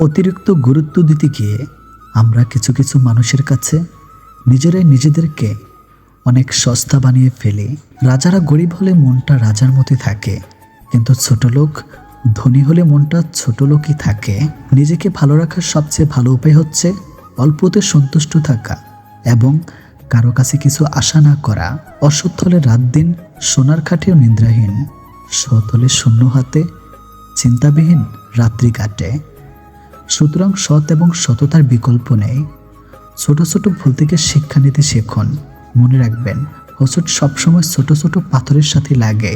অতিরিক্ত গুরুত্ব দিতে গিয়ে আমরা কিছু কিছু মানুষের কাছে নিজেরাই নিজেদেরকে অনেক সস্তা বানিয়ে ফেলি। রাজারা গরিব হলে মনটা রাজার মতোই থাকে, কিন্তু ছোট লোক ধনী হলে মনটা ছোট লোকই থাকে। নিজেকে ভালো রাখার সবচেয়ে ভালো উপায় হচ্ছে অল্পতে সন্তুষ্ট থাকা এবং কারো কাছে কিছু আশা না করা। অসৎ হলে রাত দিন সোনার খাটেও নিদ্রাহীন, সৎ হলে শূন্য হাতে চিন্তাবিহীন রাত্রি কাটে। সুতরাং সৎ এবং সততার বিকল্প নেই। ছোট ছোট ভুল থেকে শিক্ষা নিতে শিখুন। মনে রাখবেন, হোঁচট সবসময় ছোট ছোট পাথরের সাথে লাগে,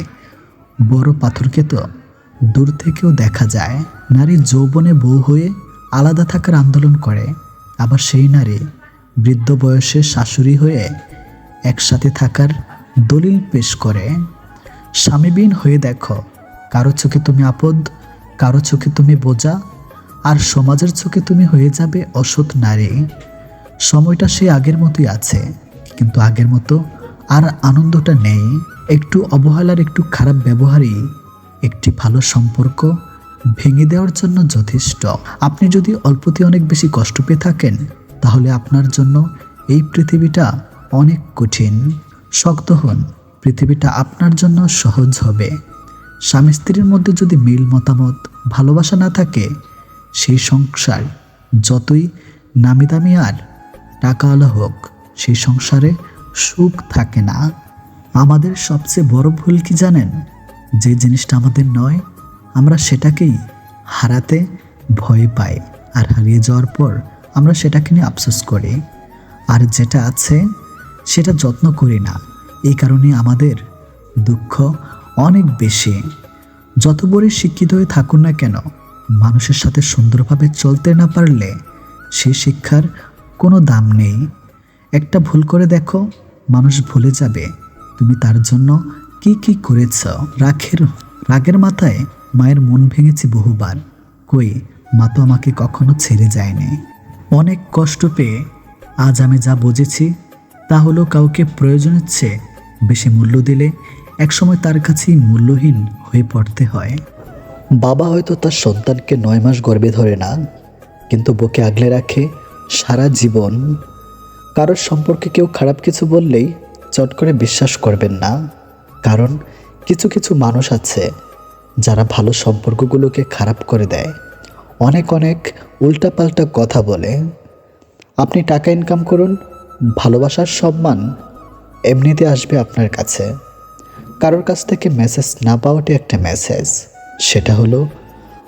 বড় পাথরকে তো দূর থেকেও দেখা যায়। নারী যৌবনে বউ হয়ে আলাদা থাকার আন্দোলন করে, আবার সেই নারী বৃদ্ধ বয়সে শাশুড়ি হয়ে একসাথে থাকার দলিল পেশ করে। স্বামীবিহীন হয়ে দেখো, কারো চোখে তুমি আপদ, কারো চোখে তুমি বোঝা, আর সমাজের চোখে তুমি হয়ে যাবে অসৎ নারী। সময়টা সে আগের মতোই আছে, কিন্তু আগের মতো আর আনন্দটা নেই। একটু অবহেলার, একটু খারাপ ব্যবহারই একটি ভালো সম্পর্ক ভেঙে দেওয়ার জন্য যথেষ্ট। আপনি যদি অল্পতে অনেক বেশি কষ্ট পেয়ে থাকেন, তাহলে আপনার জন্য এই পৃথিবীটা অনেক কঠিন। শক্ত হন, পৃথিবীটা আপনার জন্য সহজ হবে। স্বামী স্ত্রীর মধ্যে যদি মিল, মতামত, ভালোবাসা না থাকে, সেই সংসার যতই নামি দামি আর টাকাওয়ালা হোক, সেই সংসারে সুখ থাকে না। আমাদের সবচেয়ে বড় ভুল কি জানেন? যে জিনিসটা আমাদের নয়, আমরা সেটাকেই হারাতে ভয় পাই, আর হারিয়ে যাওয়ার পর আমরা সেটাকে নিয়ে আফসোস করি। আর যেটা আছে সেটা যত্ন করি না। এই কারণে আমাদের দুঃখ অনেক বেশি। যত বড় শিক্ষিত হয়ে থাকুন না কেন, মানুষের সাথে সুন্দরভাবে চলতে না পারলে সেই শিক্ষার কোনো দাম নেই। একটা ভুল করে দেখো, মানুষ ভুলে যাবে তুমি তার জন্য কি কি করেছ। রাগের মাথায় মায়ের মন ভেঙেছি বহুবার, কই মা তো আমাকে কখনো ছেড়ে যায়নি। অনেক কষ্ট পেয়ে আজ আমি যা বুঝেছি, তা হলো কাউকে প্রয়োজনের চেয়ে বেশি মূল্য দিলে একসময় তার কাছেই মূল্যহীন হয়ে পড়তে হয়। বাবা হয়তো তার সন্তানকে 9 মাস গর্ভে ধরে না, কিন্তু বুকে আগলে রাখে সারা জীবন। কারোর সম্পর্কে কেউ খারাপ কিছু বললেই চট করে বিশ্বাস করবেন না, কারণ কিছু কিছু মানুষ আছে যারা ভালো সম্পর্কগুলোকে খারাপ করে দেয়। অনেক অনেক উল্টাপাল্টা কথা বলে। আপনি টাকা ইনকাম করুন, ভালোবাসার সম্মান এমনিতে আসবে আপনার কাছে। কারোর কাছ থেকে মেসেজ না পাওয়াটি একটা মেসেজ, সেটা হলো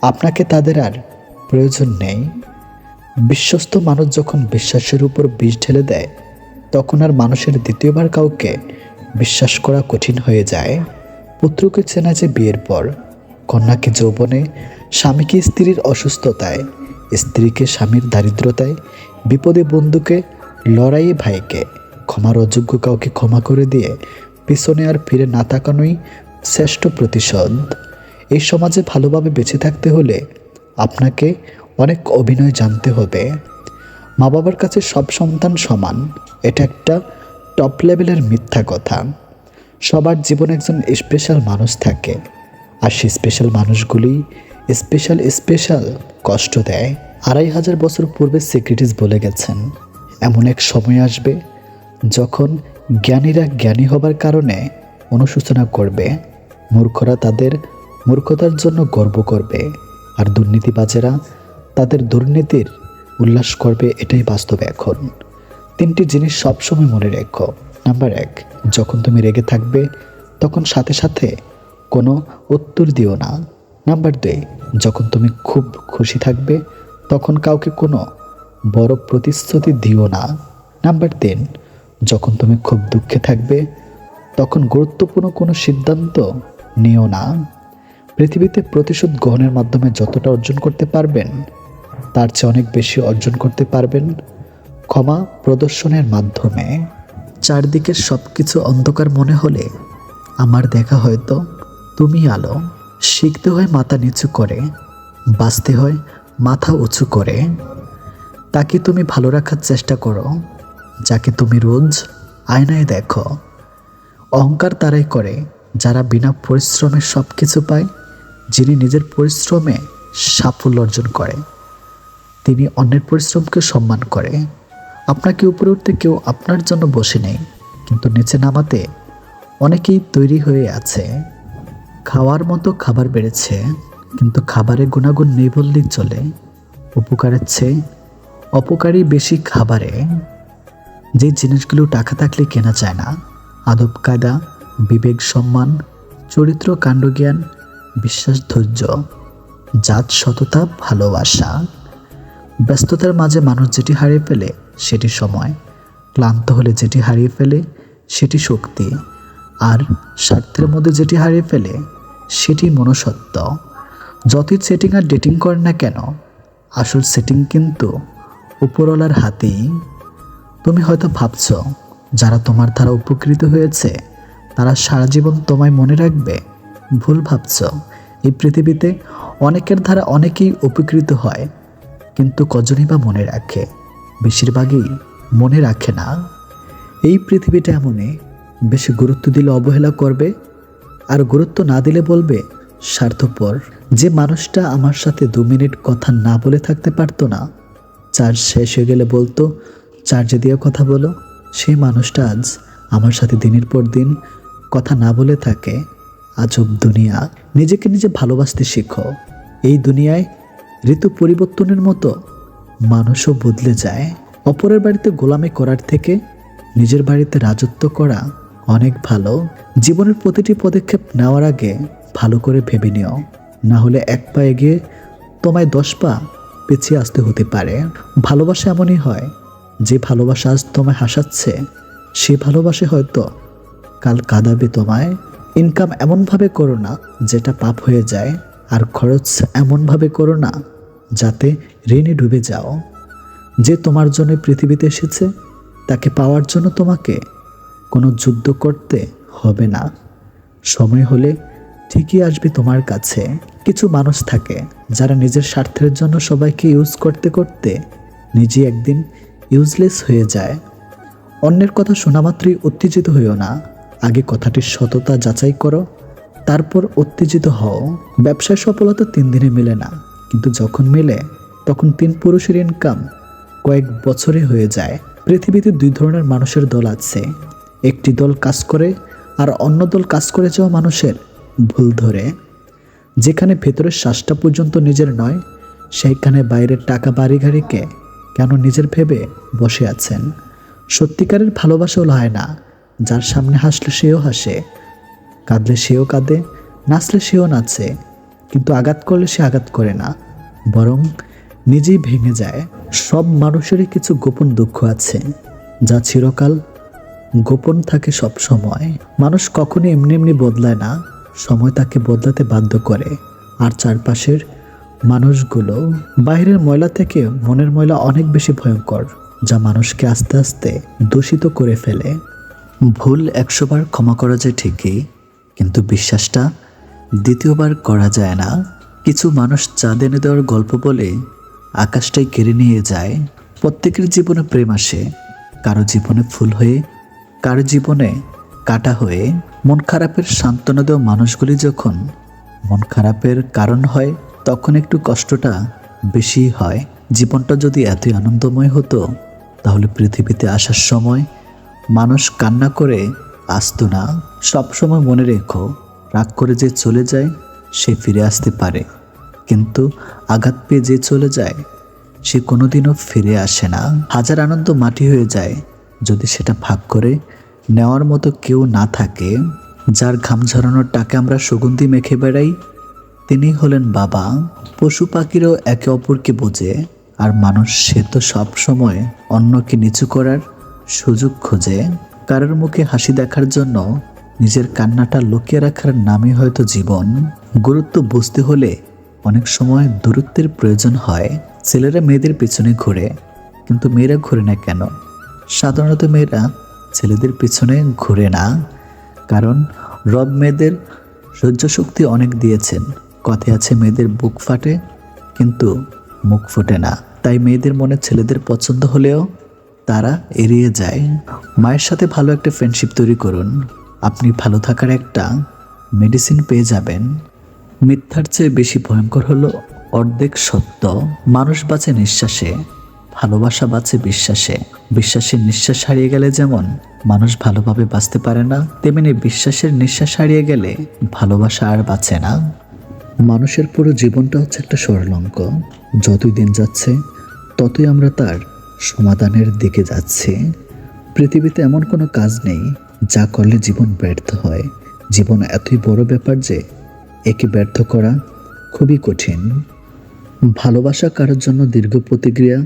আপনাকে তাদের আর প্রয়োজন নেই। বিশ্বস্ত মানুষ যখন বিশ্বাসের উপর বিষ ঢেলে দেয়, তখন আর মানুষের দ্বিতীয়বার কাউকে বিশ্বাস করা কঠিন হয়ে যায়। পুত্রকে চেনা যে বিয়ের পর, কন্যাকে যৌবনে, স্বামীকে স্ত্রীর অসুস্থতায়, স্ত্রীকে স্বামীর দারিদ্রতায়, বিপদে বন্ধুকে, লড়াইয়ে ভাইকে, ক্ষমার অযোগ্য কাউকে ক্ষমা করে দিয়ে পিছনে আর ফিরে না তাকানোই শ্রেষ্ঠ প্রতিশোধ। এই সমাজে ভালোভাবে বেঁচে থাকতে হলে আপনাকে অনেক অভিনয় জানতে হবে। মা বাবার কাছে সব সন্তান সমান, এটা একটা টপ লেভেলের মিথ্যা কথা। সবার জীবনে একজন স্পেশাল মানুষ থাকে, আর সেই স্পেশাল মানুষগুলি স্পেশাল কষ্ট দেয়। 2500 বছর পূর্বে সক্রেটিস বলে গেছেন, এমন এক সময় আসবে যখন জ্ঞানীরা জ্ঞানী হবার কারণে অনুশোচনা করবে, মূর্খরা তাদের মূর্খতার জন্য গর্ব করবে, আর দুর্নীতিবাজেরা তাদের দুর্নীতির উল্লাস করবে। এটাই বাস্তব এখন। 3টি জিনিস সবসময় মনে রেখো। নাম্বার 1, যখন তুমি রেগে থাকবে তখন সাথে সাথে কোনো উত্তর দিও না। নাম্বার 2, যখন তুমি খুব খুশি থাকবে তখন কাউকে কোনো বড় প্রতিশ্রুতি দিও না। নাম্বার 3, যখন তুমি খুব দুঃখে থাকবে তখন গুরুত্বপূর্ণ কোনো সিদ্ধান্ত নিও না। পৃথিবীতে প্রতিশোধ গ্রহণের মাধ্যমে যতটা অর্জন করতে পারবেন, তার চেয়ে অনেক বেশি অর্জন করতে পারবেন ক্ষমা প্রদর্শনের মাধ্যমে। চারদিকের সব কিছু অন্ধকার মনে হলে আমার দেখা হয়তো তুমি আলো। শিখতে হয় মাথা নিচু করে, বাঁচতে হয় মাথা উঁচু করে। তাকে তুমি ভালো রাখার চেষ্টা করো যাকে তুমি রোজ আয়নায় দেখো। অহংকার তারাই করে যারা বিনা পরিশ্রমে সব কিছু পায়, যিনি নিজের পরিশ্রমে সাফল্য অর্জন করে তিনি অন্যের পরিশ্রমকে সম্মান করে। আপনাকে উপরে উঠতে কেউ আপনার জন্য বসে নেই, কিন্তু নিচে নামাতে অনেকেই তৈরি হয়ে আছে। খাওয়ার মতো খাবার বেড়েছে, কিন্তু খাবারের গুণাগুণ নেই বললেই চলে। উপকারের চেয়ে অপকারই বেশি খাবারে। যে জিনিসগুলো টাকা থাকলে কেনা যায় না, আদব কায়দা, বিবেক, সম্মান, চরিত্র, কাণ্ডজ্ঞান, বিশ্বাস, ধৈর্য, জাত, সততা, ভালোবাসা। ব্যস্ততার মাঝে মানুষ যেটি হারিয়ে ফেলে সেটি সময়, ক্লান্ত হলে যেটি হারিয়ে ফেলে সেটি শক্তি, আর স্বার্থের মধ্যে যেটি হারিয়ে ফেলে সেটি মনুষ্যত্ব। যতই সেটিং আর ডেটিং করেন না কেন, আসল সেটিং কিন্তু উপরওয়ালার হাতেই। তুমি হয়তো ভাবছ যারা তোমার দ্বারা উপকৃত হয়েছে তারা সারা জীবন তোমায় মনে রাখবে। ভুল ভাবছ। এই পৃথিবীতে অনেকের দ্বারা অনেকেই উপকৃত হয়, কিন্তু কজনই বা মনে রাখে? বেশিরভাগই মনে রাখে না। এই পৃথিবীটা এমনই, বেশি গুরুত্ব দিলে অবহেলা করবে, আর গুরুত্ব না দিলে বলবে স্বার্থপর। যে মানুষটা আমার সাথে 2 মিনিট কথা না বলে থাকতে পারতো না, চার্জ শেষ হয়ে গেলে বলতো চার্জে দিয়ে কথা বলো, সেই মানুষটা আজ আমার সাথে দিনের পর দিন কথা না বলে থাকে। আজব দুনিয়া। নিজেকে নিজে ভালোবাসতে শেখো। এই দুনিয়ায় ঋতু পরিবর্তনের মতো মানুষও বদলে যায়। অপরের বাড়িতে গোলামি করার থেকে নিজের বাড়িতে রাজত্ব করা অনেক ভালো। জীবনের প্রতিটি পদক্ষেপ নেওয়ার আগে ভালো করে ভেবে নিও, না হলে 1 পা এগিয়ে তোমায় 10 পা পিছিয়ে আসতে হতে পারে। ভালোবাসা এমনই হয়, যে ভালোবাসা আজ তোমায় হাসাচ্ছে সে ভালোবাসে হয়তো কাল কাঁদাবে তোমায়। ইনকাম এমনভাবে করো না যেটা পাপ হয়ে যায়, আর খরচ এমনভাবে করো না যাতে ঋণে ডুবে যাও। যে তোমার জন্য পৃথিবীতে এসেছে তাকে পাওয়ার জন্য তোমাকে কোনো যুদ্ধ করতে হবে না। সময় হলে ঠিকই আসবে তোমার কাছে। কিছু মানুষ থাকে যারা নিজের স্বার্থের জন্য সবাইকে ইউজ করতে করতে নিজে একদিন ইউজলেস হয়ে যায়। অন্যের কথা শোনা মাত্রই উত্তেজিত হইও না। আগে কথাটির সততা যাচাই করো, তারপর উত্তেজিত হও। ব্যবসায় সফলতা 3 দিনে মেলে না, কিন্তু যখন মেলে তখন 3 পুরুষের ইনকাম কয়েক বছরে হয়ে যায়। পৃথিবীতে 2 ধরনের মানুষের দল আছে। একটি দল কাজ করে আর অন্য দল কাজ করে যাওয়া মানুষের ভুল ধরে। যেখানে ভেতরের শ্বাসটা পর্যন্ত নিজের নয়, সেইখানে বাইরের টাকা বাড়ি গাড়িকে কেন নিজের ভেবে বসে আছেন। সত্যিকারের ভালোবাসা হয় না যার সামনে হাসলে সেও হাসে, কাঁদলে সেও কাঁদে, নাচলে সেও নাচে, কিন্তু আঘাত করলে সে আঘাত করে না, বরং নিজেই ভেঙে যায়। সব মানুষেরই কিছু গোপন দুঃখ আছে, যা চিরকাল গোপন থাকে সব সময়। মানুষ কখনো এমনি এমনি বদলায় না, সময় তাকে বদলাতে বাধ্য করে। আর চারপাশের মানুষগুলো বাইরের ময়লা থেকে মনের ময়লা অনেক বেশি ভয়ঙ্কর, যা মানুষকে আস্তে আস্তে দূষিত করে ফেলে। ভুল 100 বার ক্ষমা করা যায় ঠিকই, কিন্তু বিশ্বাসটা 2য় বার করা যায় না। কিছু মানুষ চাঁদ এনে দেওয়ার গল্প বলে আকাশটাই কেড়ে নিয়ে যায়। প্রত্যেকের জীবনে প্রেম আসে, কারো জীবনে ফুল হয়ে, কারো জীবনে কাটা হয়ে। মন খারাপের সান্ত্বনা দেওয়া মানুষগুলি যখন মন খারাপের কারণ হয়, তখন একটু কষ্টটা বেশি হয়। জীবনটা যদি এতই আনন্দময় হতো, তাহলে পৃথিবীতে আসার সময় মানুষ কান্না করে আসতো না। সবসময় মনে রেখো, রাগ করে যে চলে যায় সে ফিরে আসতে পারে, কিন্তু আঘাত পেয়ে যে চলে যায় সে কোনোদিনও ফিরে আসে না। হাজার আনন্দ মাটি হয়ে যায় যদি সেটা ভাগ করে নেওয়ার মতো কেউ না থাকে। যার ঘাম ঝরানোর টাকা আমরা সুগন্ধি মেখে বেড়াই, তিনি হলেন বাবা। পশু পাখিরও একে অপরকে বোঝে, আর মানুষ সে তো সবসময় অন্যকে নিচু করার সুযোগ খোঁজে। কারোর মুখে হাসি দেখার জন্য নিজের কান্নাটা লুকিয়ে রাখার নামই হয়তো জীবন। গুরুত্ব বুঝতে হলে অনেক সময় দূরত্বের প্রয়োজন হয়। ছেলেরা মেয়েদের পিছনে ঘোরে, কিন্তু মেয়েরা ঘোরে না কেন? সাধারণত মেয়েরা ছেলেদের পিছনে ঘুরে না, কারণ রব মেয়েদের সহ্য শক্তি অনেক দিয়েছেন। কথায় আছে মেয়েদের বুক ফাটে কিন্তু মুখ ফোটে না। তাই মেয়েদের মনে ছেলেদের পছন্দ হলেও তারা এড়িয়ে যায়। মায়ের সাথে ভালো একটা ফ্রেন্ডশিপ তৈরি করুন, আপনি ভালো থাকার একটা মেডিসিন পেয়ে যাবেন। মিথ্যার চেয়ে বেশি ভয়ঙ্কর হলো অর্ধেক সত্য। মানুষ বাঁচে নিঃশ্বাসে, ভালোবাসা বাঁচে বিশ্বাসে। বিশ্বাসের নিঃশ্বাস হারিয়ে গেলে যেমন মানুষ ভালোভাবে বাঁচতে পারে না, তেমনি বিশ্বাসের নিঃশ্বাস হারিয়ে গেলে ভালোবাসা আর বাঁচে না। মানুষের পুরো জীবনটা হচ্ছে একটা সরলঙ্ক। যতই দিন যাচ্ছে ততই আমরা তার সমাধানের দিকে যাচ্ছি। পৃথিবীতে এমন কোনো কাজ নেই যা করলে জীবন ব্যর্থ হয়। জীবন এতই বড় ব্যাপার যে একে ব্যর্থ করা খুবই কঠিন। ভালোবাসা কারোর জন্য দীর্ঘ প্রতিক্রিয়া,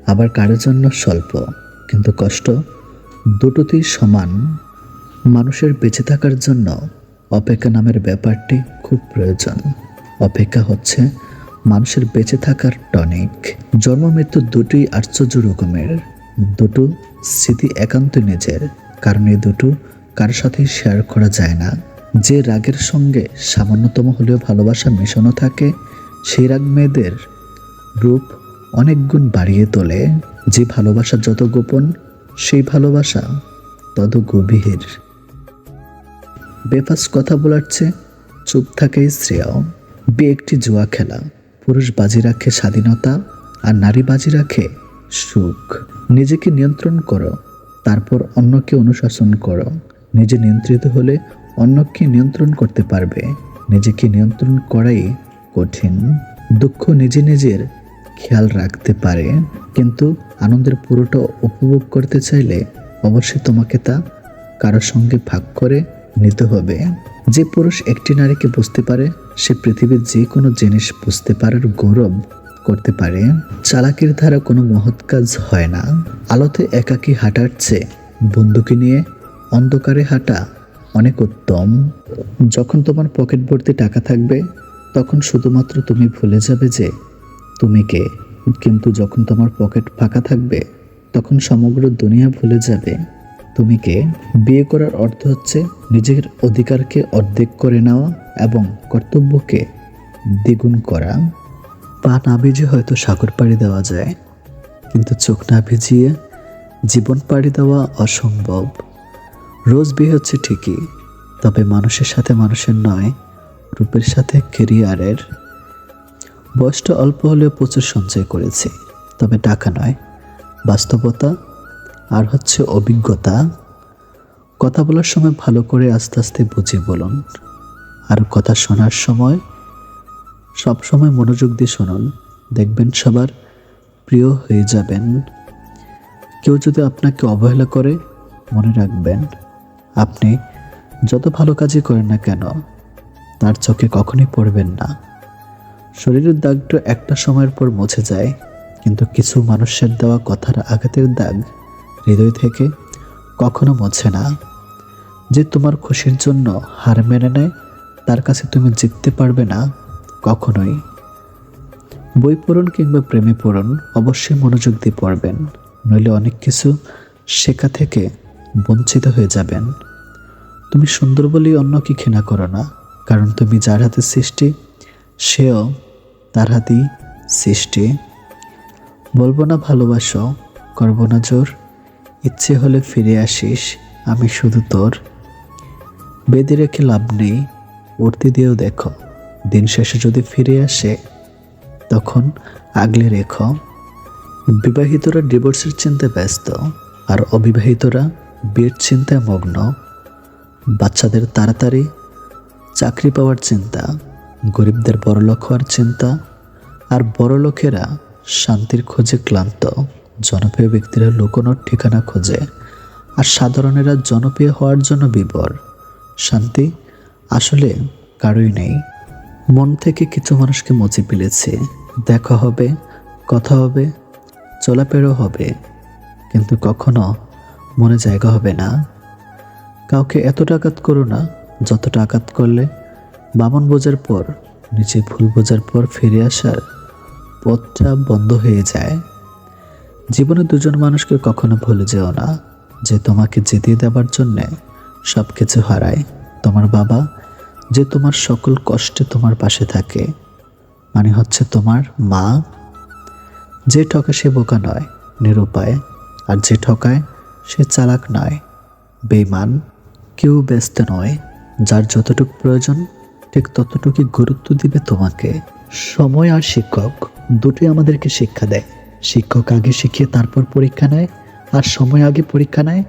আবার কারোর জন্য স্বল্প কিন্তু কষ্ট, দুটোতেই সমান। মানুষের বেঁচে থাকার জন্য অপেক্ষা নামের ব্যাপারটি খুব প্রয়োজন। অপেক্ষা হচ্ছে মানুষের বেঁচে থাকার টনিক। জন্ম মৃত্যু দুটোই আশ্চর্য রকমের। দুটো স্মৃতি একান্ত নিজের, কারণ এই দুটো কারোর সাথেই শেয়ার করা যায় না। যে রাগের সঙ্গে সামান্যতম হলেও ভালোবাসা মেশানো থাকে, সেই রাগ মেয়েদের রূপ অনেক গুণ বাড়িয়ে তোলে। যে ভালোবাসা যত গোপন, সেই ভালোবাসা তত গভীর। বেফাস কথা বলার চেয়ে চুপ থাকাই শ্রেয়। বিয়ে একটি জুয়া খেলা। পুরুষ বাজি রাখে স্বাধীনতা আর নারী বাজি রাখে সুখ। নিজেকে নিয়ন্ত্রণ করো, তারপর অন্যকে অনুশাসন করো। নিজে নিয়ন্ত্রিত হলে অন্যকে নিয়ন্ত্রণ করতে পারবে। নিজেকে নিয়ন্ত্রণ করাই কঠিন। দুঃখ নিজে নিজের খেয়াল রাখতে পারে, কিন্তু আনন্দের পুরোটা উপভোগ করতে চাইলে অবশ্যই তোমাকে তা কারোর সঙ্গে ভাগ করে নিতে হবে। যে পুরুষ একটি নারীকে বুঝতে পারে, সে পৃথিবীর যে কোনো জিনিস বুঝতে পারার গৌরব করতে পারে। চালাকির দ্বারা কোনো মহৎ কাজ হয় না। আলোতে একাকী হাঁটার চেয়ে বন্ধুকে নিয়ে অন্ধকারে হাঁটা অনেক উত্তম। যখন তোমার পকেট ভর্তি টাকা থাকবে, তখন শুধুমাত্র তুমি ভুলে যাবে যে তুমি কে। কিন্তু যখন তোমার পকেট ফাঁকা থাকবে, তখন সমগ্র দুনিয়া ভুলে যাবে তুমি কে। বিয়ে করার অর্থ হচ্ছে নিজের অধিকারকে অর্ধেক করে নেওয়া এবং কর্তব্যকে দ্বিগুণ করা। পা না ভিজে হয়তো সাগর পাড়ি দেওয়া যায়, কিন্তু চোখ না ভিজিয়ে জীবন পাড়ি দেওয়া অসম্ভব। রোজ বিয়ে হচ্ছে ঠিকই, তবে মানুষের সাথে মানুষের নয়, রূপের সাথে ক্যারিয়ারের। বয়সটা অল্প হলেও প্রচুর সঞ্চয় করেছি, তবে টাকা নয়, বাস্তবতা আর হচ্ছে অভিজ্ঞতা। কথা বলার সময় ভালো করে আস্তে আস্তে বুঝিয়ে বলুন, আর কথা শোনার সময় সব সময় মনোযোগ দিয়ে শুনুন। দেখবেন সবার প্রিয় হয়ে যাবেন। কেউ যদি আপনাকে অবহেলা করে, মনে রাখবেন আপনি যত ভালো কাজই করেন না কেন, তার চোখে কখনোই পড়বেন না। শরীরের দাগটা একটা সময়ের পর মুছে যায়, কিন্তু কিছু মানুষের দেওয়া কথার আঘাতের দাগ হৃদয় থেকে কখনো মুছে না। যে তোমার খুশির জন্য হার মেনে নেয়, তার কাছে তুমি জিততে পারবে না কখনোই। বই পড়ুন কিংবা প্রেমে পড়ুন, অবশ্যই মনোযোগ দিয়ে পড়বেন, নইলে অনেক কিছু শেখা থেকে বঞ্চিত হয়ে যাবেন। তুমি সুন্দর বলেই অন্যকে ঘৃণা করো না, কারণ তুমি যার হাতে সৃষ্টি, সেও তার হাতেই সৃষ্টি। বলবো না ভালোবাসো, করবো না জোর, ইচ্ছে হলে ফিরে আসিস, আমি শুধু তোর। বেঁধে রেখে লাভ নেই, উঠতে দিয়েও দেখো, দিন শেষে যদি ফিরে আসে তখন আগলে রেখো। বিবাহিতরা ডিভোর্সের চিন্তায় ব্যস্ত, আর অবিবাহিতরা বিয়ের চিন্তায় মগ্ন। বাচ্চাদের তাড়াতাড়ি চাকরি পাওয়ার চিন্তা, গরিবদের বড়লোক হওয়ার চিন্তা, আর বড়লোকেরা শান্তির খোঁজে ক্লান্ত। জনপ্রিয় ব্যক্তিরা লুকোনোর ঠিকানা খোঁজে, আর সাধারণেরা জনপ্রিয় হওয়ার জন্য বিভোর। শান্তি আসলে কারোই নেই। মন থেকে কিছু মানুষকে মুছে ফেলেছে। দেখা হবে, কথা হবে, চলাফেরাও হবে, কিন্তু কখনো মনে জায়গা হবে না। কাউকে এতটা আঘাত করো না যতটা আঘাত করলে বামন বোঝার পর, নিচে ভুল বোঝার পর ফিরে আসার পথটা বন্ধ হয়ে যায়। জীবনে দুজন মানুষকে কখনো ভুলে যেও না, যে তোমাকে জিতিয়ে দেবার জন্যে সব কিছু হারায়। তোমার বাবা, যে তোমার সকল কষ্টে তোমার পাশে থাকে, মানে হচ্ছে তোমার মা। যে ঠকে সে বোকা নয়, নিরুপায়, আর যে ঠকায় সে চালাক নয়, বেঈমান। কেউ ব্যস্ত নয়, যার যতটুকু প্রয়োজন ঠিক ততটুকুই গুরুত্ব দিবে তোমাকে। সময় আর শিক্ষক দুটোই আমাদেরকে শিক্ষা দেয়। শিক্ষক আগে শিখিয়ে তারপর পরীক্ষা নেয়, আর সময় আগে পরীক্ষা নেয়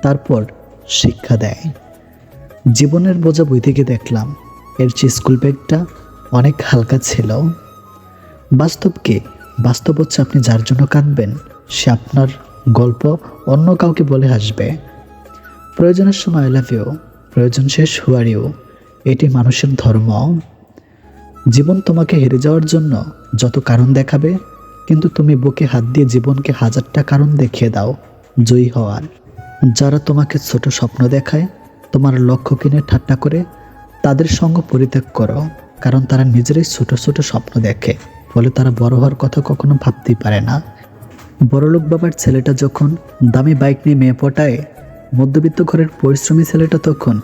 তারপর শিক্ষা দেয়। জীবনের বোঝা বই থেকে দেখলাম এর চেয়ে স্কুল ব্যাগটা অনেক হালকা ছিল। বাস্তব কি? বাস্তব হচ্ছে আপনি যার জন্য কাঁদবেন সে আপনার গল্প অন্য কাউকে বলে হাসবে। প্রয়োজনের সময় আই লাভ ইউ, প্রয়োজন শেষ হু আর ইউ, এটি মানুষের ধর্ম। জীবন তোমাকে হেরে যাওয়ার জন্য যত কারণ দেখাবে, কিন্তু তুমি বুকে হাত দিয়ে জীবনকে হাজারটা কারণ দেখিয়ে দাও জয়ী হওয়ার। যারা তোমাকে ছোট স্বপ্ন দেখায়, তোমার লক্ষ্য কিনে ঠাট্টা করে, তাদের সঙ্গ পরিত্যাগ করো, কারণ তারা নিজেরাই ছোট ছোট স্বপ্ন দেখে, ফলে তারা বড় হওয়ার কথা কখনো ভাবতেই পারে না। বড়লোক বাবার ছেলেটা যখন দামি বাইক নিয়ে মেয়ে পটায়, মধ্যবিত্ত ঘরের পরিশ্রমী ছেলেটা তখন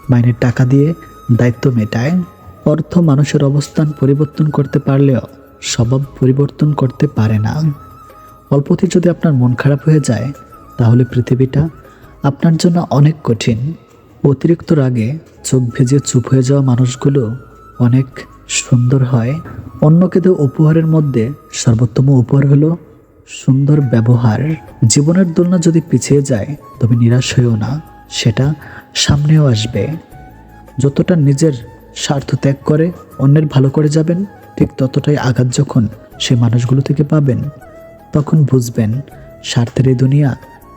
মাইনের টাকা দিয়ে দায়িত্ব মেটায়। অর্থ মানুষের অবস্থান পরিবর্তন করতে পারলেও স্বভাব পরিবর্তন করতে পারে না। অল্পতে যদি আপনার মন খারাপ হয়ে যায়, তাহলে পৃথিবীটা আপনার জন্য অনেক কঠিন। অতিরিক্ত রাগে চোখ ভেজে চুপ হয়ে যাওয়া মানুষগুলো অনেক সুন্দর হয়। অন্যকে দেওয়া উপহারের মধ্যে সর্বোত্তম উপহার হলো সুন্দর ব্যবহার। জীবনের দোলনা যদি পিছিয়ে যায়, তবে নিরাশ হয়েও না, সেটা সামনেও আসবে। যতটা নিজের স্বার্থ ত্যাগ করে অন্যের ভালো করে যাবেন, ঠিক ততটাই আঘাত যখন সে মানুষগুলো থেকে পাবেন, তখন বুঝবেন স্বার্থের এই দুনিয়া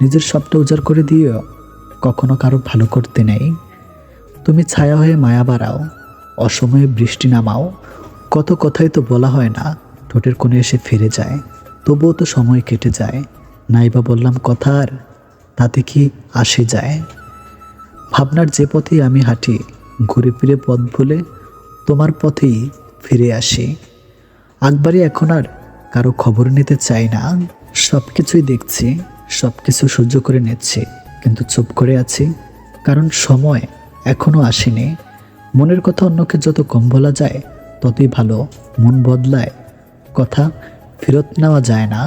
নিজের সবটা উজাড় করে দিয়েও কখনো কারো ভালো করতে নেই। তুমি ছায়া হয়ে মায়া বাড়াও, অসময়ে বৃষ্টি নামাও। কত কথাই তো বলা হয় না, ঠোঁটের কোণে এসে ফিরে যায়, তবুও তো সময় কেটে যায়। নাই বা বললাম কথা, আর তাতে কি আসে যায়? ভাবনার যে পথেই আমি হাঁটি, ঘুরে ফিরে পথ ভুলে তোমার পথেই ফিরে আসি। আকবারই এখন আর কারো খবর নিতে চাই না। সব কিছুই দেখছি, সব কিছু সহ্য করে নিচ্ছি, কিন্তু চুপ করে আছি, কারণ সময় এখনো আসেনি। মনের কথা অন্যকে যত কম বলা যায় ততই ভালো। মন বদলায়, কথা ফেরত নেওয়া যায় না।